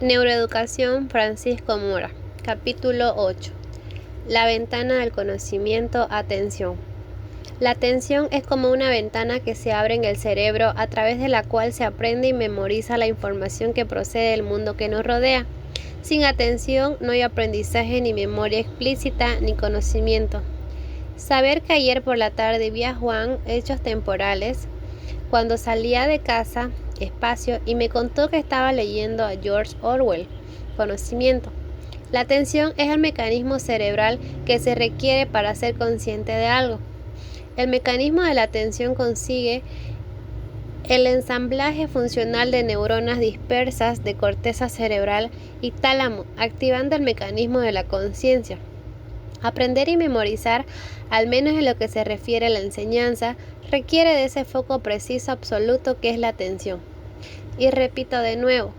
Neuroeducación Francisco Mora. Capítulo 8. La ventana del conocimiento. Atención. La atención es como una ventana que se abre en el cerebro a través de la cual se aprende y memoriza la información que procede del mundo que nos rodea. Sin atención no hay aprendizaje, ni memoria explícita, ni conocimiento. Saber que ayer por la tarde vi a Juan, hechos temporales, cuando salía de casa, espacio, y me contó que estaba leyendo a George Orwell, conocimiento. La atención es el mecanismo cerebral que se requiere para ser consciente de algo. El mecanismo de la atención consigue el ensamblaje funcional de neuronas dispersas de corteza cerebral y tálamo, activando el mecanismo de la conciencia. Aprender y memorizar, al menos en lo que se refiere a la enseñanza, requiere de ese foco preciso absoluto que es la atención. Y repito de nuevo,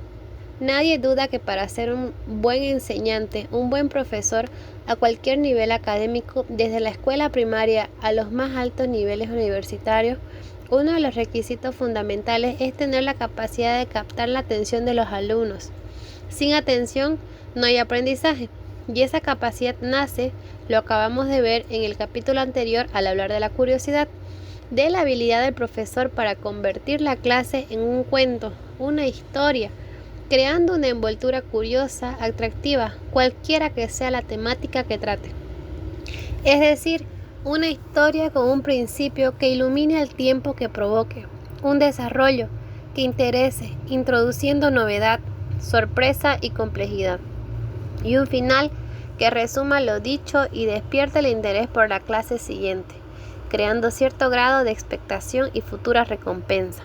nadie duda que para ser un buen enseñante, un buen profesor a cualquier nivel académico, desde la escuela primaria a los más altos niveles universitarios, uno de los requisitos fundamentales es tener la capacidad de captar la atención de los alumnos. Sin atención no hay aprendizaje. Y esa capacidad nace, lo acabamos de ver en el capítulo anterior al hablar de la curiosidad, de la habilidad del profesor para convertir la clase en un cuento, una historia, creando una envoltura curiosa, atractiva, cualquiera que sea la temática que trate. Es decir, una historia con un principio que ilumine el tiempo que provoque, un desarrollo que interese, introduciendo novedad, sorpresa y complejidad. Y un final que resuma lo dicho y despierte el interés por la clase siguiente, creando cierto grado de expectación y futura recompensa.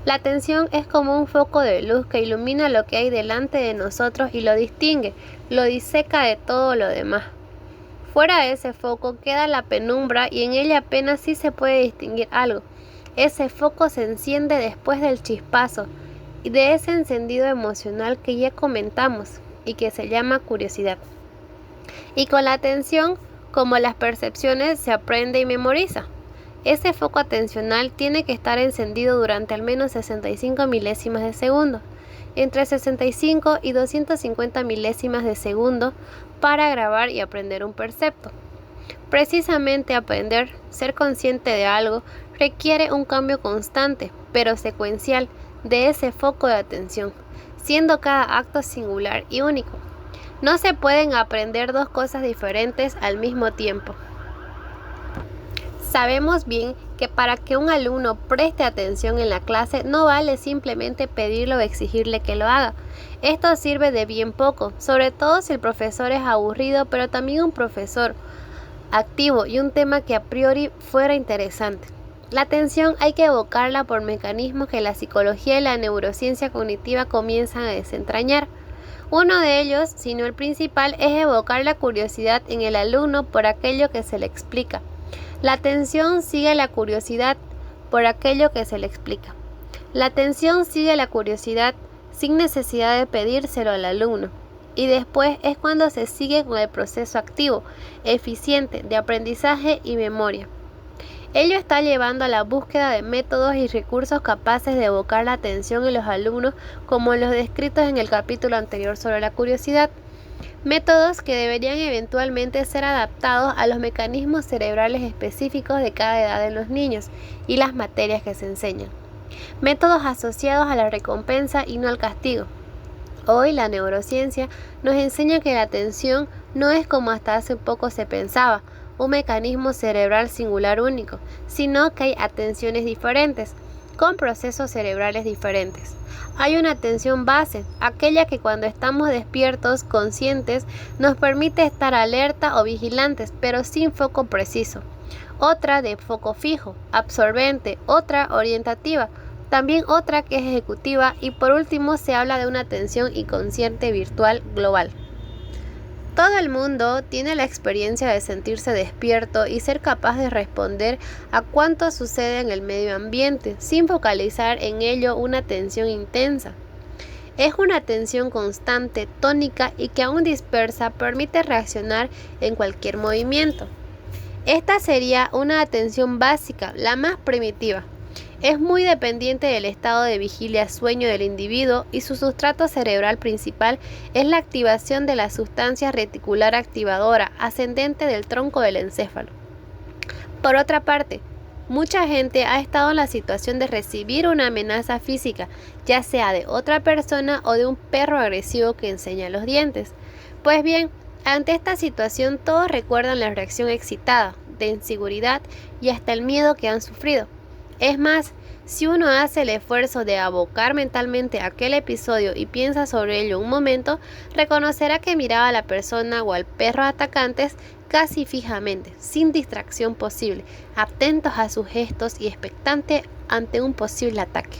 La atención es como un foco de luz que ilumina lo que hay delante de nosotros y lo distingue, lo diseca de todo lo demás. Fuera de ese foco queda la penumbra y en ella apenas sí se puede distinguir algo. Ese foco se enciende después del chispazo y de ese encendido emocional que ya comentamos y que se llama curiosidad. Y con la atención, como las percepciones, se aprende y memoriza. Ese foco atencional tiene que estar encendido durante al menos 65 milésimas de segundo, entre 65 y 250 milésimas de segundo, para grabar y aprender un percepto. Precisamente aprender, ser consciente de algo, requiere un cambio constante, pero secuencial, de ese foco de atención, siendo cada acto singular y único. No se pueden aprender dos cosas diferentes al mismo tiempo. Sabemos bien que para que un alumno preste atención en la clase no vale simplemente pedirle o exigirle que lo haga. Esto sirve de bien poco, sobre todo si el profesor es aburrido, pero también un profesor activo y un tema que a priori fuera interesante. La atención hay que evocarla por mecanismos que la psicología y la neurociencia cognitiva comienzan a desentrañar. Uno de ellos, si no el principal, es evocar la curiosidad en el alumno por aquello que se le explica. La atención sigue la curiosidad por aquello que se le explica. La atención sigue la curiosidad sin necesidad de pedírselo al alumno. Y después es cuando se sigue con el proceso activo, eficiente, de aprendizaje y memoria. Ello está llevando a la búsqueda de métodos y recursos capaces de evocar la atención en los alumnos, como los descritos en el capítulo anterior sobre la curiosidad. Métodos que deberían eventualmente ser adaptados a los mecanismos cerebrales específicos de cada edad en los niños y las materias que se enseñan. Métodos asociados a la recompensa y no al castigo. Hoy la neurociencia nos enseña que la atención no es como hasta hace poco se pensaba, un mecanismo cerebral singular único, sino que hay atenciones diferentes, con procesos cerebrales diferentes. Hay una atención base, aquella que cuando estamos despiertos, conscientes, nos permite estar alerta o vigilantes, pero sin foco preciso. Otra de foco fijo, absorbente, otra orientativa, también otra que es ejecutiva y por último se habla de una atención inconsciente virtual global. Todo el mundo tiene la experiencia de sentirse despierto y ser capaz de responder a cuanto sucede en el medio ambiente, sin focalizar en ello una atención intensa. Es una atención constante, tónica y que aún dispersa permite reaccionar en cualquier movimiento. Esta sería una atención básica, la más primitiva. Es muy dependiente del estado de vigilia-sueño del individuo y su sustrato cerebral principal es la activación de la sustancia reticular activadora ascendente del tronco del encéfalo. Por otra parte, mucha gente ha estado en la situación de recibir una amenaza física, ya sea de otra persona o de un perro agresivo que enseña los dientes. Pues bien, ante esta situación todos recuerdan la reacción excitada, de inseguridad y hasta el miedo que han sufrido. Es más, si uno hace el esfuerzo de abocar mentalmente aquel episodio y piensa sobre ello un momento, reconocerá que miraba a la persona o al perro atacantes casi fijamente, sin distracción posible, atentos a sus gestos y expectante ante un posible ataque.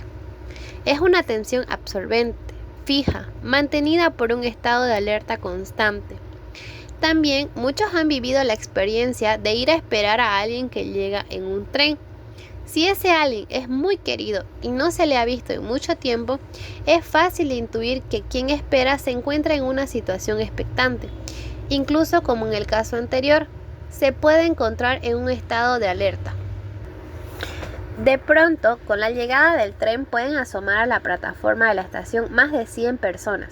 Es una atención absorbente, fija, mantenida por un estado de alerta constante. También muchos han vivido la experiencia de ir a esperar a alguien que llega en un tren. Si ese alguien es muy querido y no se le ha visto en mucho tiempo, es fácil de intuir que quien espera se encuentra en una situación expectante. Incluso, como en el caso anterior, se puede encontrar en un estado de alerta. De pronto, con la llegada del tren pueden asomar a la plataforma de la estación más de 100 personas.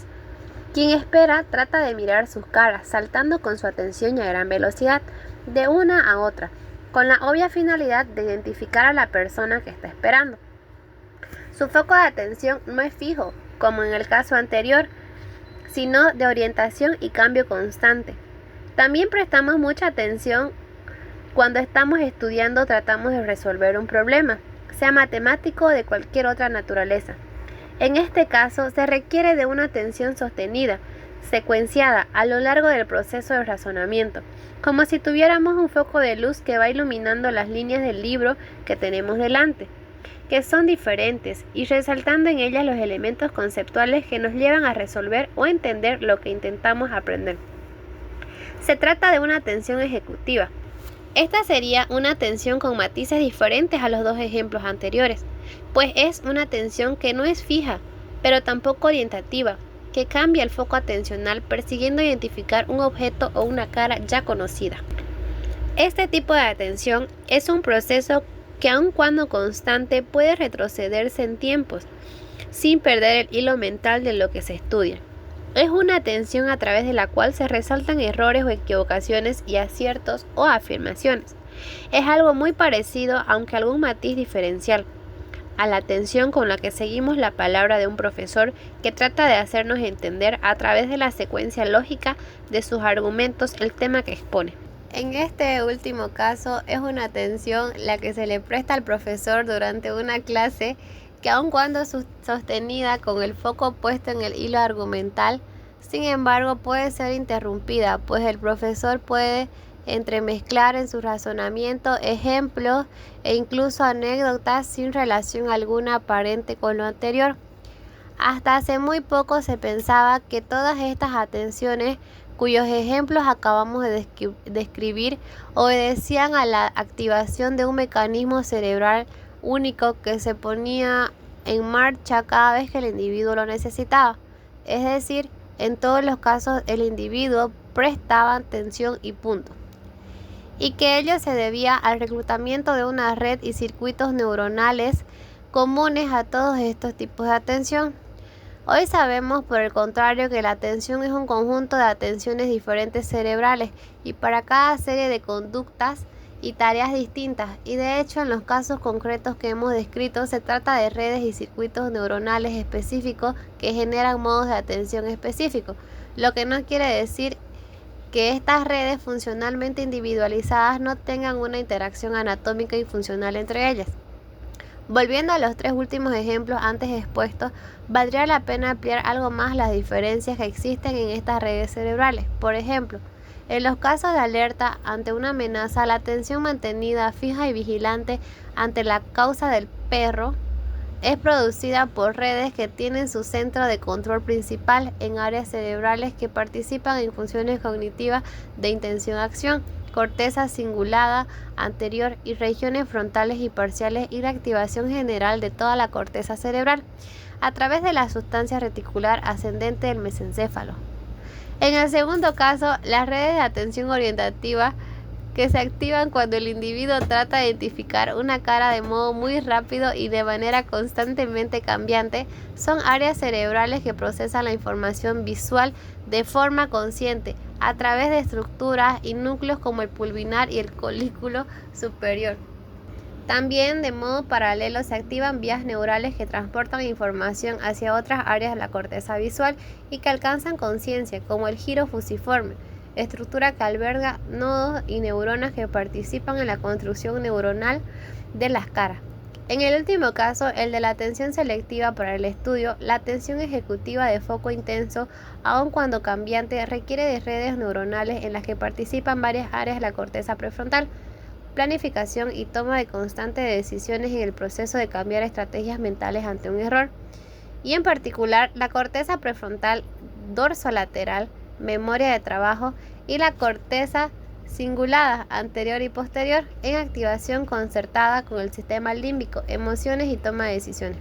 Quien espera trata de mirar sus caras, saltando con su atención y a gran velocidad, de una a otra, con la obvia finalidad de identificar a la persona que está esperando. Su foco de atención no es fijo, como en el caso anterior, sino de orientación y cambio constante. También prestamos mucha atención cuando estamos estudiando o tratamos de resolver un problema, sea matemático o de cualquier otra naturaleza. En este caso, se requiere de una atención sostenida, secuenciada a lo largo del proceso de razonamiento, como si tuviéramos un foco de luz que va iluminando las líneas del libro que tenemos delante, que son diferentes, y resaltando en ellas los elementos conceptuales que nos llevan a resolver o entender lo que intentamos aprender. Se trata de una atención ejecutiva. Esta sería una atención con matices diferentes a los dos ejemplos anteriores, pues es una atención que no es fija, pero tampoco orientativa, que cambia el foco atencional persiguiendo identificar un objeto o una cara ya conocida. Este tipo de atención es un proceso que, aun cuando constante, puede retrocederse en tiempos, sin perder el hilo mental de lo que se estudia. Es una atención a través de la cual se resaltan errores o equivocaciones y aciertos o afirmaciones. Es algo muy parecido, aunque algún matiz diferencial, a la atención con la que seguimos la palabra de un profesor que trata de hacernos entender a través de la secuencia lógica de sus argumentos el tema que expone. En este último caso es una atención la que se le presta al profesor durante una clase que, aun cuando sostenida con el foco puesto en el hilo argumental, sin embargo puede ser interrumpida, pues el profesor puede entremezclar en su razonamiento ejemplos e incluso anécdotas sin relación alguna aparente con lo anterior. Hasta hace muy poco se pensaba que todas estas atenciones, cuyos ejemplos acabamos de describir, obedecían a la activación de un mecanismo cerebral único que se ponía en marcha cada vez que el individuo lo necesitaba. Es decir, en todos los casos el individuo prestaba atención y punto. Y que ello se debía al reclutamiento de una red y circuitos neuronales comunes a todos estos tipos de atención. Hoy sabemos, por el contrario, que la atención es un conjunto de atenciones diferentes cerebrales y para cada serie de conductas y tareas distintas, y de hecho en los casos concretos que hemos descrito se trata de redes y circuitos neuronales específicos que generan modos de atención específicos, lo que no quiere decir que estas redes funcionalmente individualizadas no tengan una interacción anatómica y funcional entre ellas. Volviendo a los tres últimos ejemplos antes expuestos, valdría la pena ampliar algo más las diferencias que existen en estas redes cerebrales. Por ejemplo, en los casos de alerta ante una amenaza, la atención mantenida fija y vigilante ante la causa del perro es producida por redes que tienen su centro de control principal en áreas cerebrales que participan en funciones cognitivas de intención-acción, corteza cingulada anterior y regiones frontales y parciales, y la activación general de toda la corteza cerebral a través de la sustancia reticular ascendente del mesencéfalo. En el segundo caso, las redes de atención orientativa que se activan cuando el individuo trata de identificar una cara de modo muy rápido y de manera constantemente cambiante, son áreas cerebrales que procesan la información visual de forma consciente a través de estructuras y núcleos como el pulvinar y el colículo superior. También, de modo paralelo, se activan vías neurales que transportan información hacia otras áreas de la corteza visual y que alcanzan conciencia, como el giro fusiforme, estructura que alberga nodos y neuronas que participan en la construcción neuronal de las caras. En el último caso, el de la atención selectiva para el estudio, la atención ejecutiva de foco intenso, aun cuando cambiante, requiere de redes neuronales en las que participan varias áreas de la corteza prefrontal, planificación y toma de constante de decisiones en el proceso de cambiar estrategias mentales ante un error. Y en particular, la corteza prefrontal dorsolateral, memoria de trabajo, y la corteza cingulada anterior y posterior en activación concertada con el sistema límbico, emociones y toma de decisiones.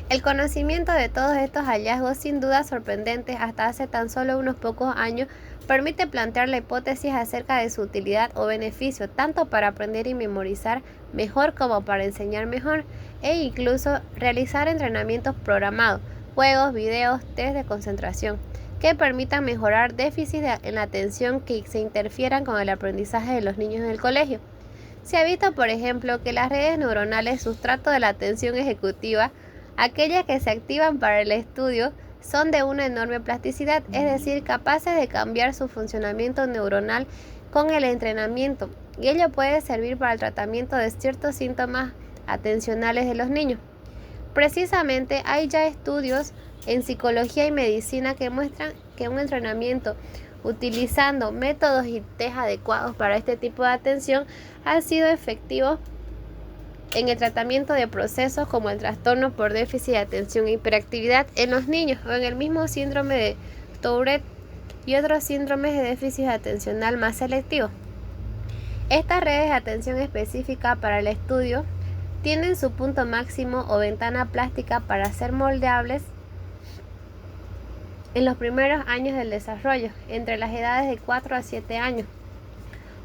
El conocimiento de todos estos hallazgos, sin duda sorprendentes hasta hace tan solo unos pocos años, permite plantear la hipótesis acerca de su utilidad o beneficio, tanto para aprender y memorizar mejor como para enseñar mejor, e incluso realizar entrenamientos programados, juegos, videos, test de concentración, que permitan mejorar déficits en la atención que se interfieran con el aprendizaje de los niños en el colegio. Se ha visto, por ejemplo, que las redes neuronales sustrato de la atención ejecutiva, aquellas que se activan para el estudio, son de una enorme plasticidad, es decir, capaces de cambiar su funcionamiento neuronal con el entrenamiento, y ello puede servir para el tratamiento de ciertos síntomas atencionales de los niños. Precisamente hay ya estudios en psicología y medicina que muestran que un entrenamiento utilizando métodos y test adecuados para este tipo de atención ha sido efectivo en el tratamiento de procesos como el trastorno por déficit de atención e hiperactividad en los niños, o en el mismo síndrome de Tourette y otros síndromes de déficit atencional más selectivos. Estas redes de atención específica para el estudio tienen su punto máximo o ventana plástica para ser moldeables en los primeros años del desarrollo, entre las edades de 4 a 7 años.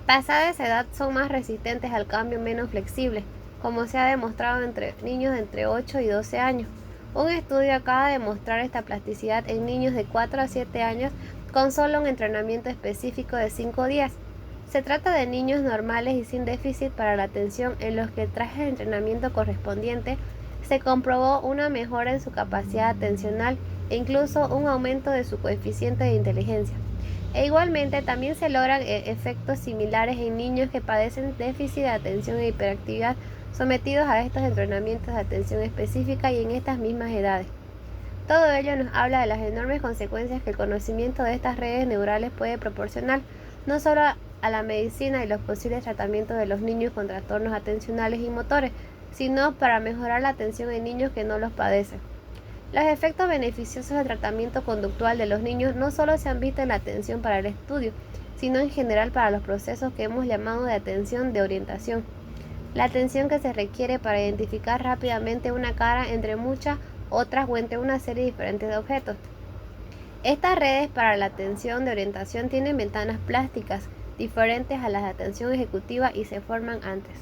Pasada esa edad son más resistentes al cambio, menos flexibles, como se ha demostrado entre niños de entre 8 y 12 años. Un estudio acaba de demostrar esta plasticidad en niños de 4 a 7 años con solo un entrenamiento específico de 5 días. Se trata de niños normales y sin déficit para la atención en los que tras el entrenamiento correspondiente se comprobó una mejora en su capacidad atencional e incluso un aumento de su coeficiente de inteligencia. E igualmente también se logran efectos similares en niños que padecen déficit de atención e hiperactividad sometidos a estos entrenamientos de atención específica y en estas mismas edades. Todo ello nos habla de las enormes consecuencias que el conocimiento de estas redes neurales puede proporcionar, no solo a la medicina y los posibles tratamientos de los niños con trastornos atencionales y motores, sino para mejorar la atención en niños que no los padecen. Los efectos beneficiosos del tratamiento conductual de los niños no solo se han visto en la atención para el estudio, sino en general para los procesos que hemos llamado de atención de orientación. La atención que se requiere para identificar rápidamente una cara entre muchas otras o entre una serie diferente de objetos. Estas redes para la atención de orientación tienen ventanas plásticas diferentes a las de atención ejecutiva y se forman antes.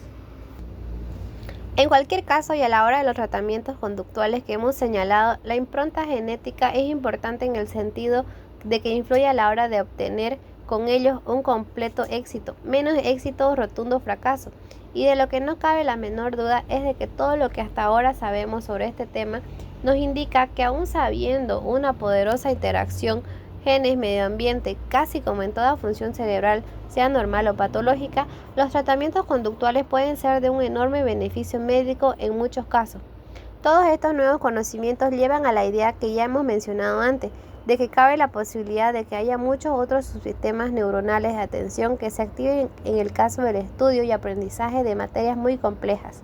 En cualquier caso y a la hora de los tratamientos conductuales que hemos señalado, la impronta genética es importante en el sentido de que influye a la hora de obtener con ellos un completo éxito, menos éxito o rotundo fracaso. Y de lo que no cabe la menor duda es de que todo lo que hasta ahora sabemos sobre este tema nos indica que aún sabiendo una poderosa interacción genes-medio ambiente, casi como en toda función cerebral, sea normal o patológica, los tratamientos conductuales pueden ser de un enorme beneficio médico en muchos casos. Todos estos nuevos conocimientos llevan a la idea que ya hemos mencionado antes, de que cabe la posibilidad de que haya muchos otros subsistemas neuronales de atención que se activen en el caso del estudio y aprendizaje de materias muy complejas,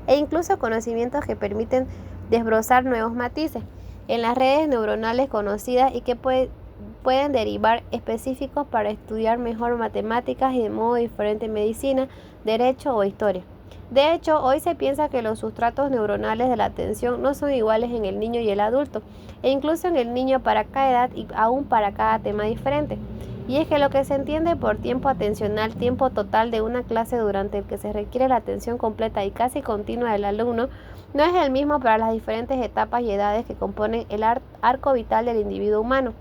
e incluso conocimientos que permiten desbrozar nuevos matices en las redes neuronales conocidas y que pueden derivar específicos para estudiar mejor matemáticas y de modo diferente medicina, derecho o historia. De hecho, hoy se piensa que los sustratos neuronales de la atención no son iguales en el niño y el adulto, e incluso en el niño para cada edad y aún para cada tema diferente. Y es que lo que se entiende por tiempo atencional, tiempo total de una clase durante el que se requiere la atención completa y casi continua del alumno, no es el mismo para las diferentes etapas y edades que componen el arco vital del individuo humano.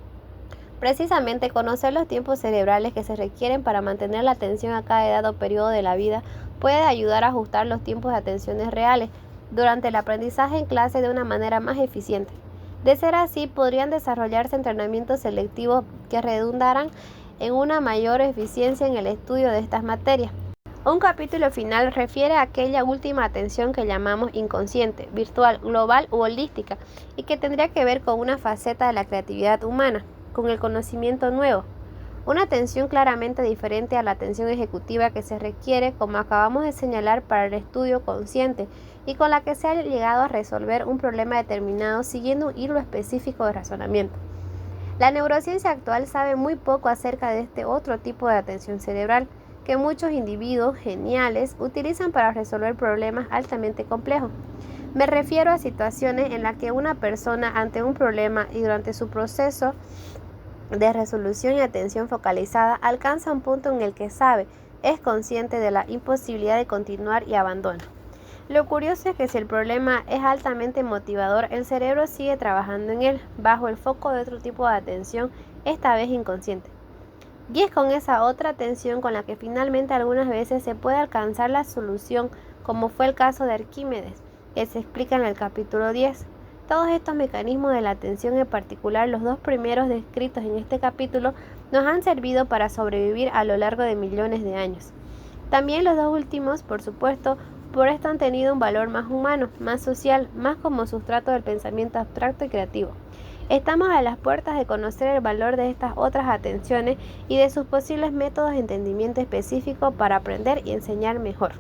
Precisamente conocer los tiempos cerebrales que se requieren para mantener la atención a cada edad o periodo de la vida puede ayudar a ajustar los tiempos de atenciones reales durante el aprendizaje en clase de una manera más eficiente. De ser así, podrían desarrollarse entrenamientos selectivos que redundaran en una mayor eficiencia en el estudio de estas materias. Un capítulo final refiere a aquella última atención que llamamos inconsciente, virtual, global u holística, y que tendría que ver con una faceta de la creatividad humana, con el conocimiento nuevo. Una atención claramente diferente a la atención ejecutiva que se requiere, como acabamos de señalar, para el estudio consciente y con la que se ha llegado a resolver un problema determinado siguiendo un hilo específico de razonamiento. La neurociencia actual sabe muy poco acerca de este otro tipo de atención cerebral que muchos individuos geniales utilizan para resolver problemas altamente complejos. Me refiero a situaciones en las que una persona ante un problema y durante su proceso de resolución y atención focalizada alcanza un punto en el que sabe, es consciente de la imposibilidad de continuar y abandona. Lo curioso es que si el problema es altamente motivador, el cerebro sigue trabajando en él, bajo el foco de otro tipo de atención, esta vez inconsciente. Y es con esa otra atención con la que finalmente algunas veces se puede alcanzar la solución, como fue el caso de Arquímedes, que se explica en el capítulo 10. Todos estos mecanismos de la atención, en particular los dos primeros descritos en este capítulo, nos han servido para sobrevivir a lo largo de millones de años. También los dos últimos, por supuesto, por esto han tenido un valor más humano, más social, más como sustrato del pensamiento abstracto y creativo. Estamos a las puertas de conocer el valor de estas otras atenciones y de sus posibles métodos de entendimiento específico para aprender y enseñar mejor.